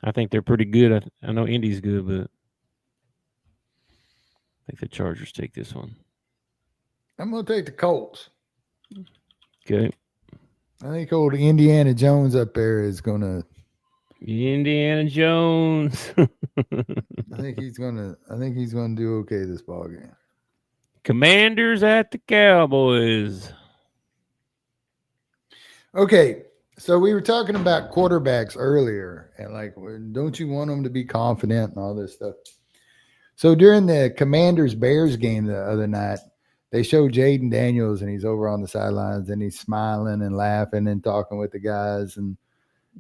[SPEAKER 3] I think they're pretty good. I know Indy's good, but I think the Chargers take this one.
[SPEAKER 4] I'm going to take the Colts.
[SPEAKER 3] Okay.
[SPEAKER 4] I think old Indiana Jones up there is going to.
[SPEAKER 3] Indiana Jones.
[SPEAKER 4] I think he's going to do okay this ball game.
[SPEAKER 3] Commanders at the Cowboys.
[SPEAKER 4] Okay. So we were talking about quarterbacks earlier, and like, don't you want them to be confident and all this stuff? So during the Commanders Bears game the other night, they showed Jaden Daniels, and he's over on the sidelines, and he's smiling and laughing and talking with the guys, and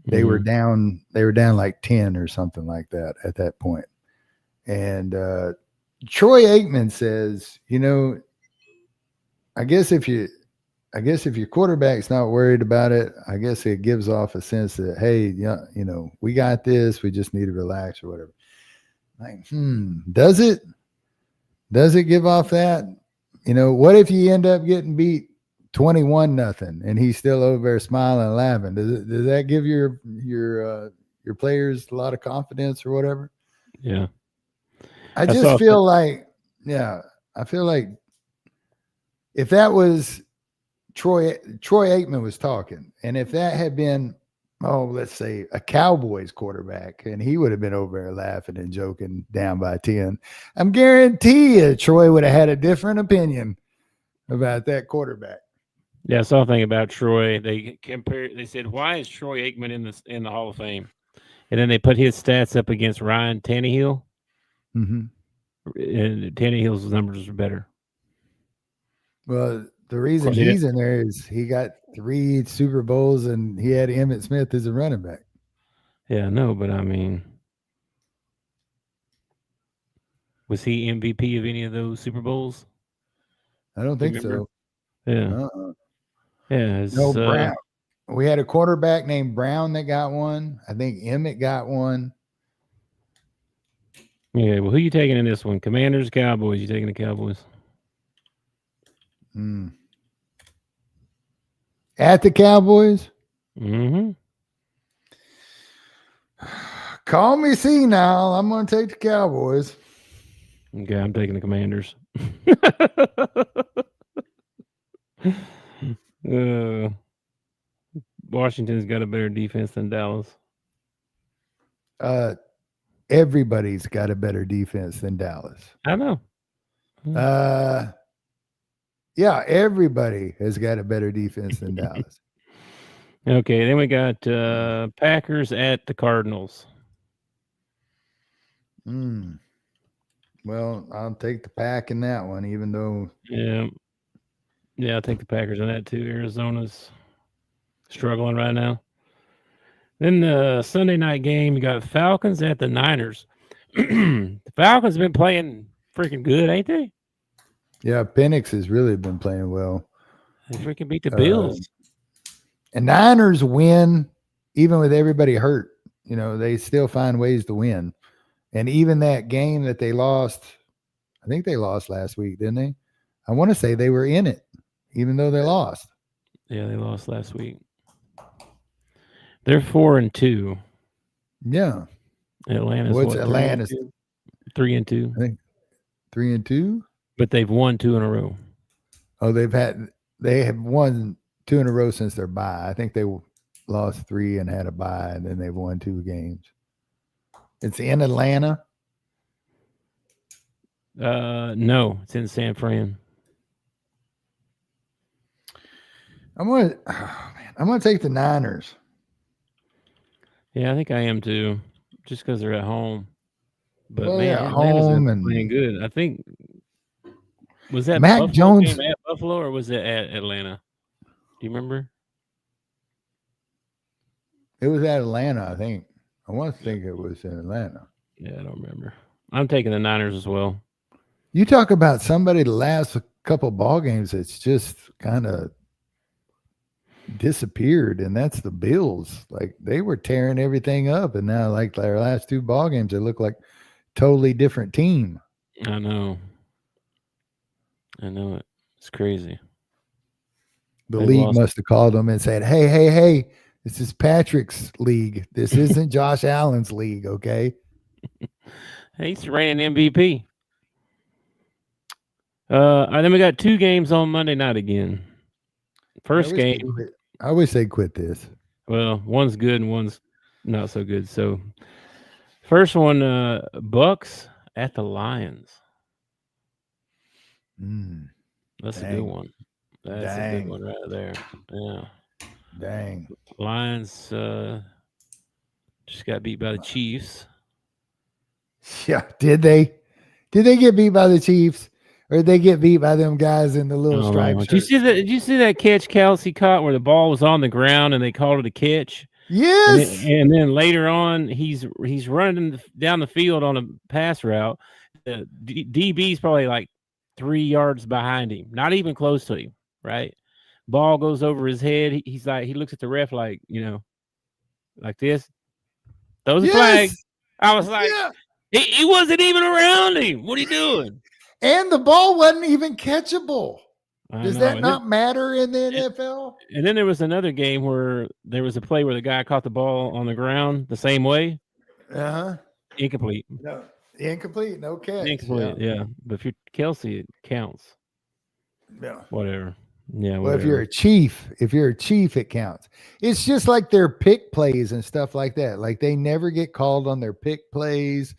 [SPEAKER 4] they were down. They were down like 10 or something like that at that point. And Troy Aikman says, I guess if your quarterback's not worried about it, I guess it gives off a sense that, hey, we got this. We just need to relax or whatever. Like, does it? Does it give off that? What if you end up getting beat 21-0 and he's still over there smiling and laughing? Does that give your players a lot of confidence or whatever?
[SPEAKER 3] Yeah.
[SPEAKER 4] I feel like if that was Troy Aikman was talking, and if that had been, let's say a Cowboys quarterback, and he would have been over there laughing and joking down by 10, I'm guarantee you Troy would have had a different opinion about that quarterback.
[SPEAKER 3] Yeah, I saw a thing about Troy. They said, why is Troy Aikman in the Hall of Fame? And then they put his stats up against Ryan Tannehill.
[SPEAKER 4] Mm-hmm.
[SPEAKER 3] And Tannehill's numbers are better.
[SPEAKER 4] Well, the reason he's in there is he got 3 Super Bowls and he had Emmitt Smith as a running back.
[SPEAKER 3] Yeah, no, but I mean, was he MVP of any of those Super Bowls?
[SPEAKER 4] I don't think so.
[SPEAKER 3] Yeah. Yeah.
[SPEAKER 4] No, Brown. We had a quarterback named Brown that got one. I think Emmett got one.
[SPEAKER 3] Yeah, well, who you taking in this one? Commanders, Cowboys? You taking the Cowboys?
[SPEAKER 4] At the Cowboys?
[SPEAKER 3] Mm-hmm.
[SPEAKER 4] Call me senile. I'm going to take the Cowboys.
[SPEAKER 3] Okay, I'm taking the Commanders. Washington's got a better defense than Dallas.
[SPEAKER 4] Everybody's got a better defense than Dallas.
[SPEAKER 3] I know.
[SPEAKER 4] Yeah, everybody has got a better defense than Dallas.
[SPEAKER 3] Okay, then we got Packers at the Cardinals.
[SPEAKER 4] Well, I'll take the Pack in that one, even though.
[SPEAKER 3] Yeah, I'll take the Packers in that too. Arizona's struggling right now. Then the Sunday night game, you got Falcons at the Niners. The Falcons have been playing freaking good, ain't they?
[SPEAKER 4] Yeah, Penix has really been playing well.
[SPEAKER 3] They freaking beat the Bills.
[SPEAKER 4] And Niners win, even with everybody hurt. They still find ways to win. And even that game that they lost, I think they lost last week, didn't they? I want to say they were in it, even though they lost.
[SPEAKER 3] Yeah, they lost last week. They're 4-2.
[SPEAKER 4] Yeah.
[SPEAKER 3] Atlanta's
[SPEAKER 4] What's Atlanta's
[SPEAKER 3] 3-2.
[SPEAKER 4] I think 3-2.
[SPEAKER 3] But they've won 2 in a row.
[SPEAKER 4] Oh, they have won 2 in a row since their bye. I think they lost 3 and had a bye, and then they've won 2 games. It's in Atlanta.
[SPEAKER 3] No, it's in San Fran.
[SPEAKER 4] I'm gonna take the Niners.
[SPEAKER 3] Yeah, I think I am too, just because they're at home. But
[SPEAKER 4] Atlanta's
[SPEAKER 3] been playing good. I think was that
[SPEAKER 4] Mac
[SPEAKER 3] Buffalo
[SPEAKER 4] Jones
[SPEAKER 3] game at Buffalo or was it at Atlanta? Do you remember?
[SPEAKER 4] It was at Atlanta, I think. I want to think it was in Atlanta.
[SPEAKER 3] Yeah, I don't remember. I'm taking the Niners as well.
[SPEAKER 4] You talk about somebody the last couple ball games that's just kind of disappeared, and that's the Bills. Like, they were tearing everything up, and now like their last 2 ball games, they look like totally different team.
[SPEAKER 3] I know it. It's crazy.
[SPEAKER 4] The league must have called them and said, hey, this is Patrick's league. This isn't Josh Allen's league, okay?
[SPEAKER 3] He's reigning MVP. And then we got 2 games on Monday night again. First game.
[SPEAKER 4] I always say quit this.
[SPEAKER 3] Well, one's good and one's not so good. So, first one, Bucks at the Lions. That's a good one. That's a good one right there. Yeah.
[SPEAKER 4] Dang.
[SPEAKER 3] Lions just got beat by the Chiefs.
[SPEAKER 4] Yeah, did they? Did they get beat by the Chiefs, or did they get beat by them guys in the little striped shirt?
[SPEAKER 3] Did you see that catch Kelsey caught where the ball was on the ground and they called it a catch?
[SPEAKER 4] Yes.
[SPEAKER 3] And then later on, he's running down the field on a pass route. The DB's probably like 3 yards behind him, not even close to him. Right, ball goes over his head. He's like, he looks at the ref like, like this. Throws a flag. I was like, he wasn't even around him. What are you doing?
[SPEAKER 4] And the ball wasn't even catchable. Does that not matter in the NFL?
[SPEAKER 3] And then there was another game where there was a play where the guy caught the ball on the ground the same way. Incomplete.
[SPEAKER 4] No, incomplete. No catch.
[SPEAKER 3] Incomplete. Yeah. But if you're Kelsey, it counts.
[SPEAKER 4] Yeah.
[SPEAKER 3] Whatever. Yeah.
[SPEAKER 4] Well, if you're a chief, it counts. It's just like their pick plays and stuff like that. Like they never get called on their pick plays.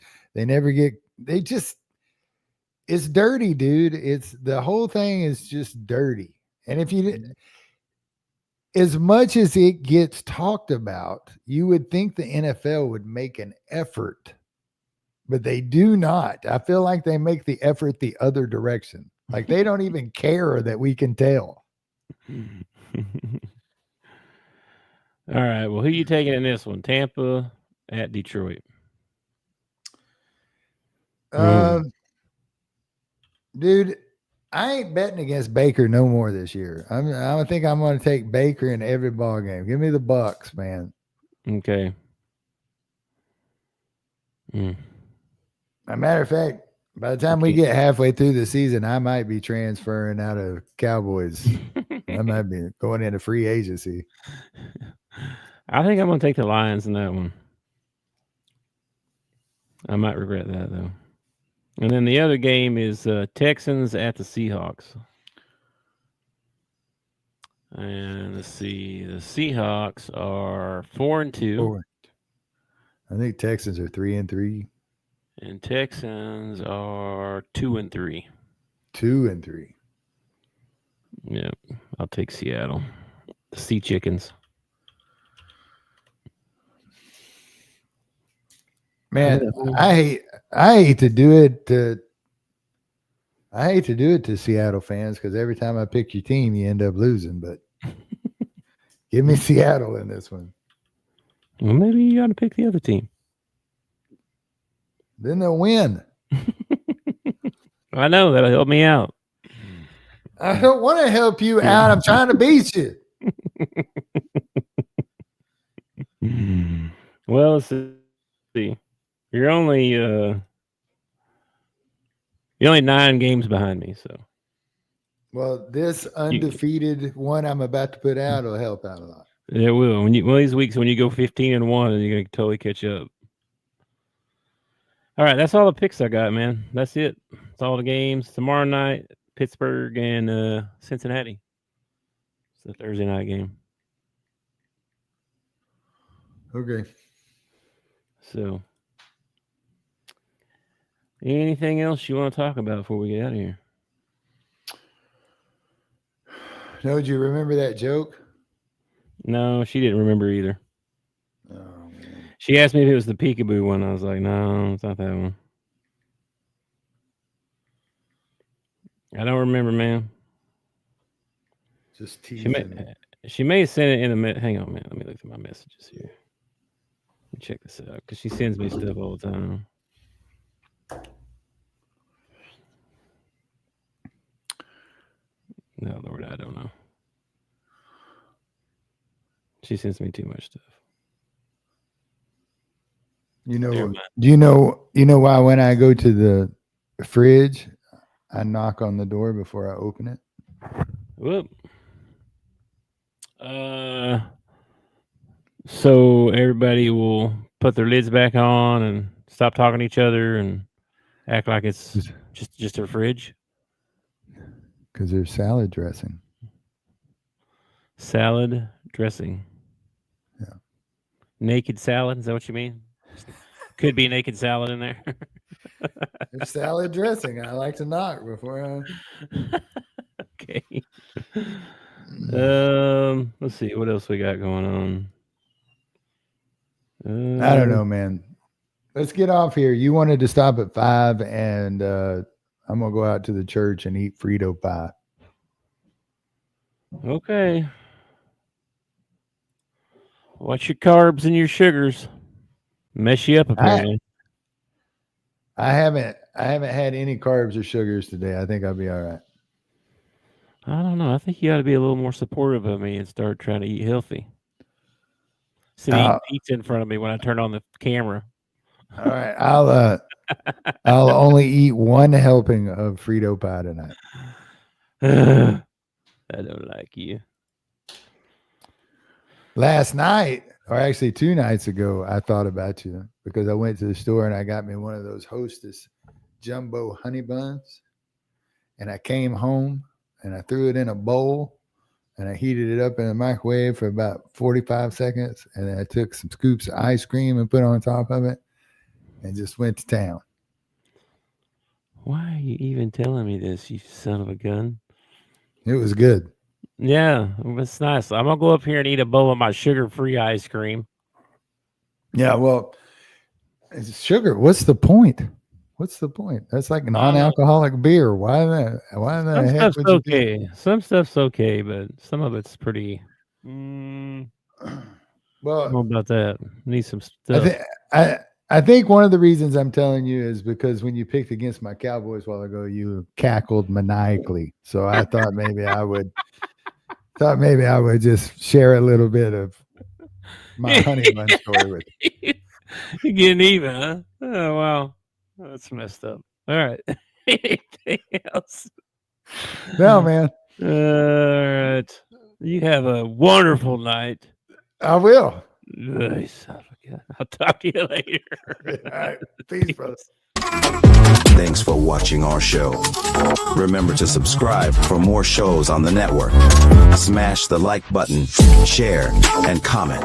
[SPEAKER 4] It's dirty, dude. It's the whole thing is just dirty. And if you, as much as it gets talked about, you would think the NFL would make an effort, but they do not. I feel like they make the effort the other direction. Like they don't even care that we can tell.
[SPEAKER 3] All right. Well, who you taking in this one? Tampa at Detroit.
[SPEAKER 4] Dude, I ain't betting against Baker no more this year. I think I'm going to take Baker in every ball game. Give me the Bucks, man.
[SPEAKER 3] Okay.
[SPEAKER 4] As a matter of fact, by the time we get halfway through the season, I might be transferring out of Cowboys. I might be going into free agency.
[SPEAKER 3] I think I'm going to take the Lions in that one. I might regret that, though. And then the other game is Texans at the Seahawks. And let's see. The Seahawks are 4-2.
[SPEAKER 4] I think Texans are 3-3.
[SPEAKER 3] And Texans are 2-3.
[SPEAKER 4] 2-3.
[SPEAKER 3] Yeah, I'll take Seattle. The Sea Chickens.
[SPEAKER 4] Man, I hate to do it to Seattle fans because every time I pick your team, you end up losing. But give me Seattle in this one.
[SPEAKER 3] Well, maybe you got to pick the other team.
[SPEAKER 4] Then they'll win.
[SPEAKER 3] I know. That'll help me out.
[SPEAKER 4] I don't want to help you out. I'm trying to beat you.
[SPEAKER 3] Well, let's see. You're only 9 games behind me, so.
[SPEAKER 4] Well, this undefeated one I'm about to put out will help out a lot.
[SPEAKER 3] It will. One of these weeks when you go 15-1, you're gonna totally catch up. All right, that's all the picks I got, man. That's it. That's all the games. Tomorrow night, Pittsburgh and Cincinnati. It's the Thursday night game.
[SPEAKER 4] Okay.
[SPEAKER 3] So, anything else you want to talk about before we get out of here?
[SPEAKER 4] No, did you remember that joke?
[SPEAKER 3] No, she didn't remember either.
[SPEAKER 4] Oh, man.
[SPEAKER 3] She asked me if it was the peekaboo one. I was like, no, it's not that one. I don't remember, man.
[SPEAKER 4] Just teasing.
[SPEAKER 3] She may have sent it in a hang on, man. Let me look through my messages here. Let me check this out because she sends me stuff all the time. No, Lord, I don't know. She sends me too much stuff.
[SPEAKER 4] You know, do you know why when I go to the fridge, I knock on the door before I open it?
[SPEAKER 3] Whoop. So everybody will put their lids back on and stop talking to each other and act like it's just a fridge.
[SPEAKER 4] Because there's salad dressing.
[SPEAKER 3] Salad dressing.
[SPEAKER 4] Yeah.
[SPEAKER 3] Naked salad, is that what you mean? Could be naked salad in there.
[SPEAKER 4] There's salad dressing. I like to knock before I...
[SPEAKER 3] Okay. Let's see what else we got going on.
[SPEAKER 4] I don't know, man. Let's get off here. You wanted to stop at 5, and I'm gonna go out to the church and eat Frito pie.
[SPEAKER 3] Okay. Watch your carbs and your sugars. Mess you up apparently.
[SPEAKER 4] I haven't had any carbs or sugars today. I think I'll be all right.
[SPEAKER 3] I don't know. I think you ought to be a little more supportive of me and start trying to eat healthy. Instead of eating pizza in front of me when I turn on the camera.
[SPEAKER 4] All right, I'll only eat 1 helping of Frito pie tonight.
[SPEAKER 3] I don't like you.
[SPEAKER 4] Last night, or actually 2 nights ago, I thought about you because I went to the store and I got me one of those Hostess jumbo honey buns, and I came home and I threw it in a bowl and I heated it up in the microwave for about 45 seconds, and then I took some scoops of ice cream and put on top of it and just went to town.
[SPEAKER 3] Why are you even telling me this, you son of a gun?
[SPEAKER 4] It was good.
[SPEAKER 3] Yeah, it's nice. I'm going to go up here and eat a bowl of my sugar-free ice cream.
[SPEAKER 4] Yeah, well, sugar, what's the point? What's the point? That's like non-alcoholic beer. Why the heck would you
[SPEAKER 3] okay. Do? Some stuff's okay, but some of it's pretty...
[SPEAKER 4] Well,
[SPEAKER 3] I don't know about that. Need some stuff.
[SPEAKER 4] I think one of the reasons I'm telling you is because when you picked against my Cowboys a while ago, you cackled maniacally. So I thought maybe I would just share a little bit of my honey bun story with you.
[SPEAKER 3] You're getting even, huh? Oh wow. That's messed up. All right. Anything else?
[SPEAKER 4] No, man.
[SPEAKER 3] All right. You have a wonderful night.
[SPEAKER 4] I will.
[SPEAKER 3] Nice. I'll talk to you later.
[SPEAKER 4] All right. Peace, brother.
[SPEAKER 5] Thanks for watching our show. Remember to subscribe for more shows on the network. Smash the like button, share, and comment.